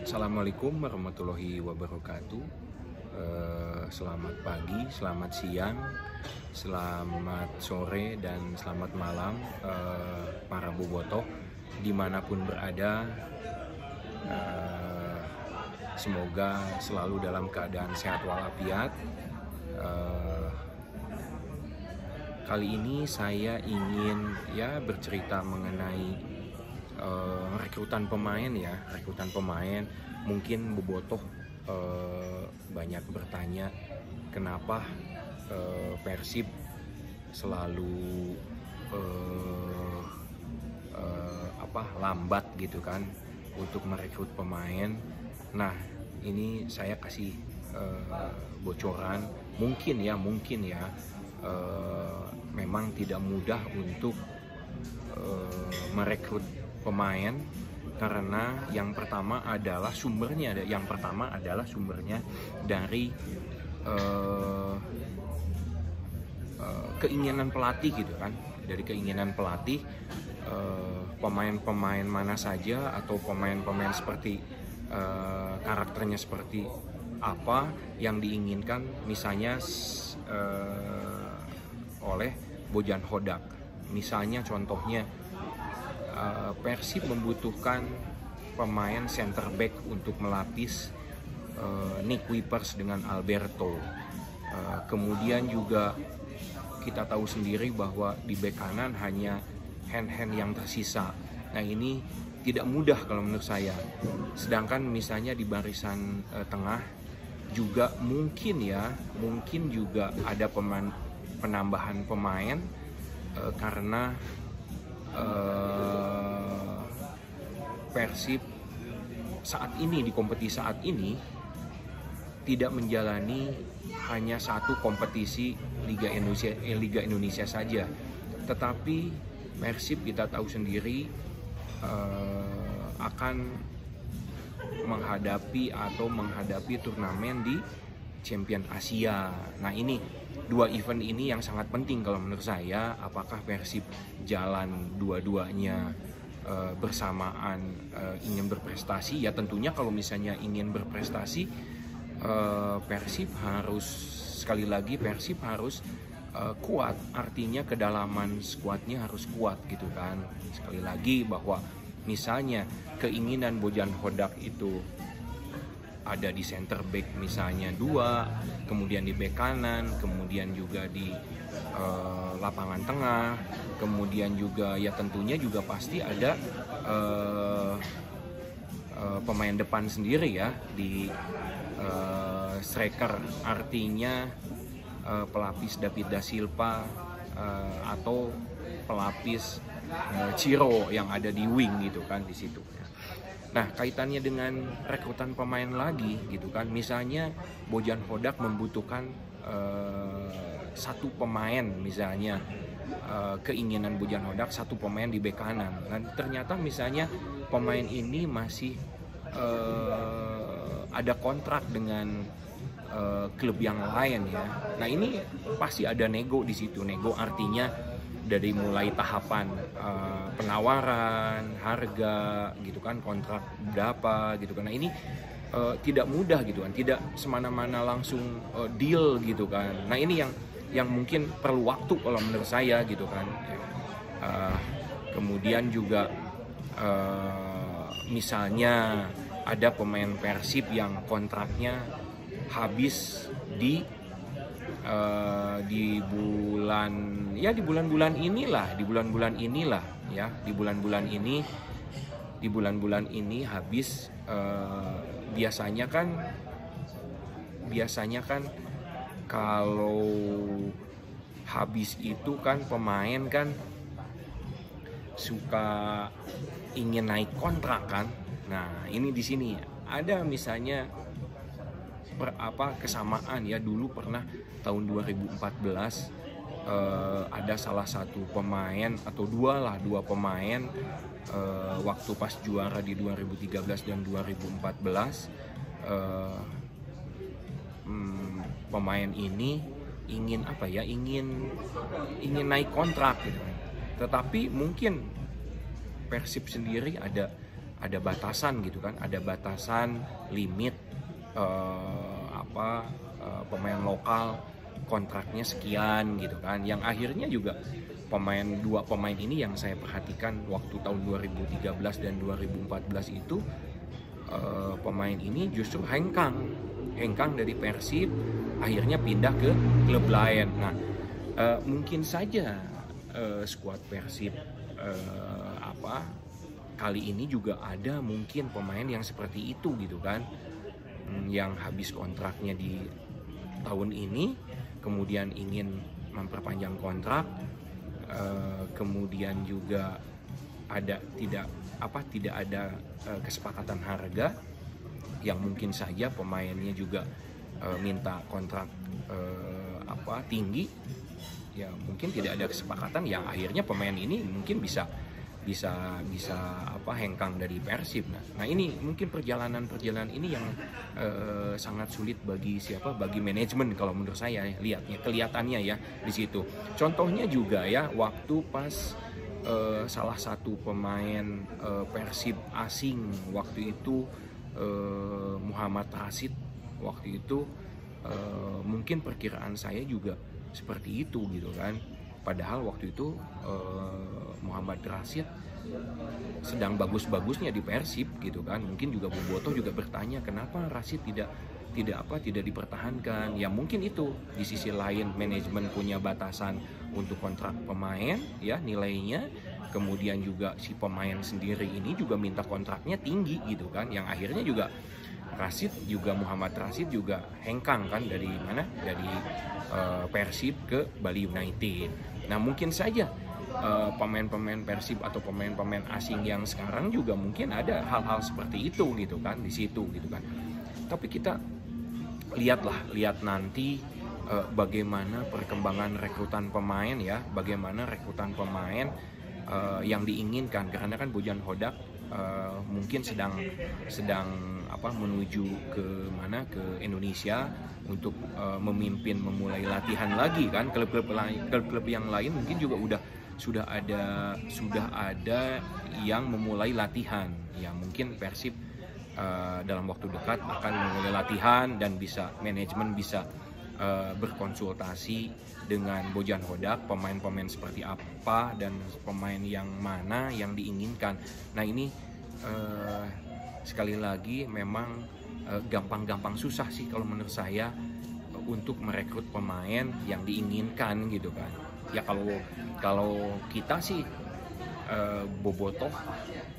Assalamualaikum warahmatullahi wabarakatuh. Selamat pagi, selamat siang, selamat sore, dan selamat malam para bobotoh dimanapun berada. Semoga selalu dalam keadaan sehat walafiat. Kali ini saya ingin bercerita mengenai rekrutan pemain rekrutan pemain. Mungkin bobotoh banyak bertanya kenapa Persib selalu lambat gitu kan untuk merekrut pemain. Nah, ini saya kasih bocoran. Mungkin ya memang tidak mudah untuk merekrut pemain karena yang pertama adalah sumbernya dari keinginan pelatih gitu kan. Dari keinginan pelatih, pemain-pemain mana saja atau pemain-pemain seperti karakternya seperti apa yang diinginkan, misalnya oleh Bojan Hodak. Misalnya contohnya Persib membutuhkan pemain center back untuk melapis Nick Wipers dengan Alberto. Kemudian juga kita tahu sendiri bahwa di bek kanan hanya hand-hand yang tersisa. Nah, ini tidak mudah kalau menurut saya. Sedangkan misalnya di barisan tengah juga mungkin juga ada penambahan pemain karena Persib saat ini di kompetisi saat ini tidak menjalani hanya satu kompetisi Liga Indonesia saja, tetapi Persib kita tahu sendiri akan menghadapi turnamen di Champion Asia. Nah, ini dua event ini yang sangat penting kalau menurut saya. Apakah Persib jalan dua-duanya bersamaan ingin berprestasi? Ya tentunya kalau misalnya ingin berprestasi, Persib harus kuat. Artinya kedalaman skuadnya harus kuat gitu kan. Sekali lagi bahwa misalnya keinginan Bojan Hodak itu ada di center back misalnya 2, kemudian di back kanan, kemudian juga di lapangan tengah, kemudian juga ya tentunya juga pasti ada pemain depan sendiri ya di striker, artinya pelapis David da Silva atau pelapis Ciro yang ada di wing gitu kan di situ. Nah, kaitannya dengan rekrutan pemain lagi gitu kan. Misalnya Bojan Hodak membutuhkan satu pemain, misalnya keinginan Bojan Hodak satu pemain di bek kanan. Dan ternyata misalnya pemain ini masih ada kontrak dengan klub yang lain ya. Nah, ini pasti ada nego di situ. Nego artinya dari mulai tahapan penawaran, harga gitu kan, kontrak berapa gitu kan. Nah, ini tidak mudah gitu kan, tidak semana-mana langsung deal gitu kan. Nah, ini yang mungkin perlu waktu kalau menurut saya gitu kan. Kemudian juga misalnya ada pemain Persib yang kontraknya habis di bulan-bulan ini habis. Biasanya kan kalau habis itu kan pemain kan suka ingin naik kontrak kan. Nah, ini di sini ada misalnya kesamaan ya. Dulu pernah tahun 2014 ada salah satu pemain atau dua pemain waktu pas juara di 2013 dan 2014, pemain ini ingin naik kontrak gitu. Tetapi mungkin Persib sendiri ada ada batasan gitu kan, ada batasan limit pemain lokal kontraknya sekian gitu kan, yang akhirnya juga dua pemain ini yang saya perhatikan waktu tahun 2013 dan 2014 itu pemain ini justru hengkang dari Persib, akhirnya pindah ke klub lain. Nah, mungkin saja skuad Persib kali ini juga ada mungkin pemain yang seperti itu gitu kan, yang habis kontraknya di tahun ini kemudian ingin memperpanjang kontrak, kemudian juga tidak ada kesepakatan harga, yang mungkin saja pemainnya juga minta kontrak tinggi, ya mungkin tidak ada kesepakatan, yang akhirnya pemain ini mungkin bisa hengkang dari Persib. Nah ini mungkin perjalanan ini yang sangat sulit bagi manajemen kalau menurut saya, kelihatannya ya di situ. Contohnya juga ya, waktu pas salah satu pemain Persib asing waktu itu, Muhammad Rashid, waktu itu mungkin perkiraan saya juga seperti itu gitu kan. Padahal waktu itu Muhammad Rashid sedang bagus-bagusnya di Persib gitu kan. Mungkin juga Bobotoh juga bertanya kenapa Rashid tidak dipertahankan. Ya mungkin itu di sisi lain manajemen punya batasan untuk kontrak pemain ya, nilainya. Kemudian juga si pemain sendiri ini juga minta kontraknya tinggi gitu kan. Yang akhirnya juga Muhammad Rashid juga hengkang kan dari Persib ke Bali United. Nah mungkin saja pemain-pemain Persib atau pemain-pemain asing yang sekarang juga mungkin ada hal-hal seperti itu gitu kan di situ gitu kan. Tapi kita lihat nanti bagaimana perkembangan rekrutan pemain ya, bagaimana rekrutan pemain yang diinginkan, karena kan Bojan Hodak mungkin sedang menuju ke Indonesia untuk memulai latihan lagi kan. Klub-klub yang lain mungkin juga sudah ada yang memulai latihan ya. Mungkin Persib dalam waktu dekat akan memulai latihan dan manajemen bisa berkonsultasi dengan Bojan Hodak, pemain-pemain seperti apa dan pemain yang mana yang diinginkan. Nah ini sekali lagi memang gampang-gampang susah sih kalau menurut saya untuk merekrut pemain yang diinginkan gitu kan. Ya kalau kita sih Bobotoh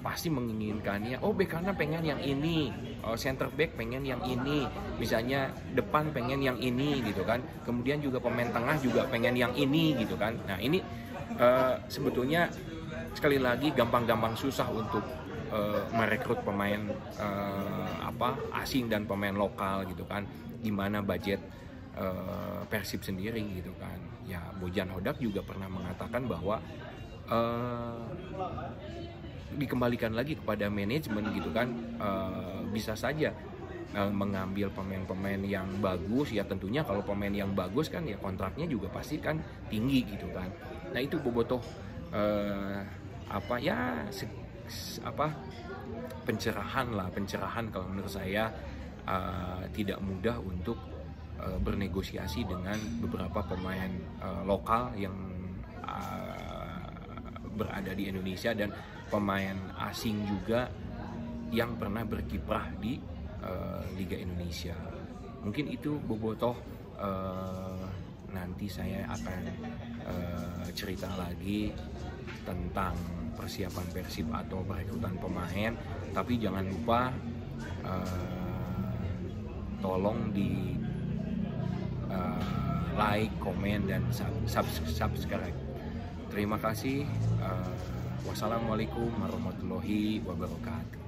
pasti menginginkannya, bek kanan pengen yang ini, center back pengen yang ini, misalnya depan pengen yang ini gitu kan. Kemudian juga pemain tengah juga pengen yang ini gitu kan. Nah ini sebetulnya sekali lagi gampang-gampang susah untuk merekrut pemain asing dan pemain lokal gitu kan. Gimana budget Persib sendiri gitu kan. Ya Bojan Hodak juga pernah mengatakan bahwa dikembalikan lagi kepada manajemen gitu kan. Bisa saja mengambil pemain-pemain yang bagus ya, tentunya kalau pemain yang bagus kan ya kontraknya juga pasti kan tinggi gitu kan. Nah itu Bobotoh pencerahan kalau menurut saya, tidak mudah untuk bernegosiasi dengan beberapa pemain lokal yang berada di Indonesia dan pemain asing juga yang pernah berkiprah di Liga Indonesia. Mungkin itu Bobotoh. Nanti saya akan cerita lagi tentang persiapan Persib atau perekrutan pemain. Tapi jangan lupa tolong di like, komen, dan subscribe. Terima kasih. Wassalamualaikum warahmatullahi wabarakatuh.